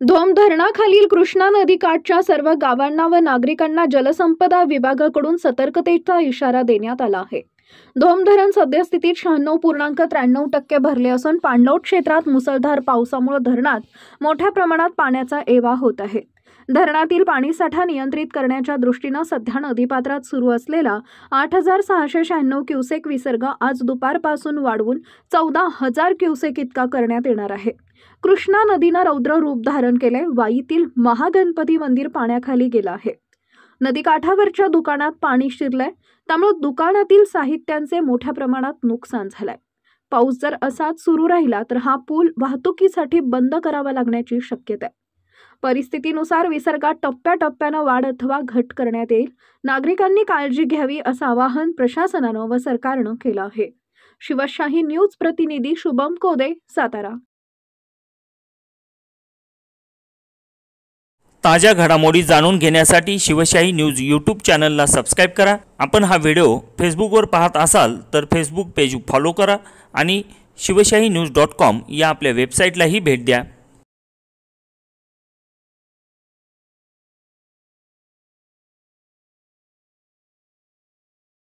धोम धरणाखालील कृष्णा नदीकाठच्या सर्व गावांना व नागरिकांना जलसंपदा विभागाकडून सतर्कतेचा इशारा देण्यात आला आहे। धोम धरण सद्यस्थितीत 96.93% भरले असून पाणलोट क्षेत्रात मुसळधार पावसामुळे धरणात मोठ्या प्रमाणात पाण्याचा एवा होत आहे। धरणातील पाणीसाठा नियंत्रित करण्याच्या दृष्टीने सध्या नदीपात्रात सुरू असलेला 8696 क्युसेक विसर्ग आज दुपारपासून वाढवून 14000 क्युसेक इतका करण्यात येणार आहे। कृष्णा नदीनं रौद्र रूप धारण केले। वाईतील महागणपती मंदिर पाण्याखाली गेलं आहे। नदीकाठावरच्या दुकानात पाणी शिरलंय, त्यामुळे दुकानातील साहित्यांचे मोठ्या प्रमाणात नुकसान झालंय। पाऊस जर असाच सुरू राहिला तर हा पूल वाहतुकीसाठी बंद करावा लागण्याची शक्यता आहे। परिस्थितीनुसार विसर्गात टप्प्याटप्प्याने वाढ अथवा घट करण्यात येईल। नागरिकांनी काळजी घ्यावी असं आवाहन प्रशासनानं व सरकारनं केलं आहे। शिवशाही न्यूज प्रतिनिधी शुभम कोदे, सातारा। ताज्या घडामोडी जाणून घेण्यासाठी शिवशाही न्यूज यूट्यूब चॅनलला सबस्क्राइब करा। आपण हा व्हिडिओ फेसबुकवर पाहत असाल तर फेसबुक पेज फॉलो करा आणि शिवशाही news.com या आपल्या वेबसाईटलाही भेट द्या।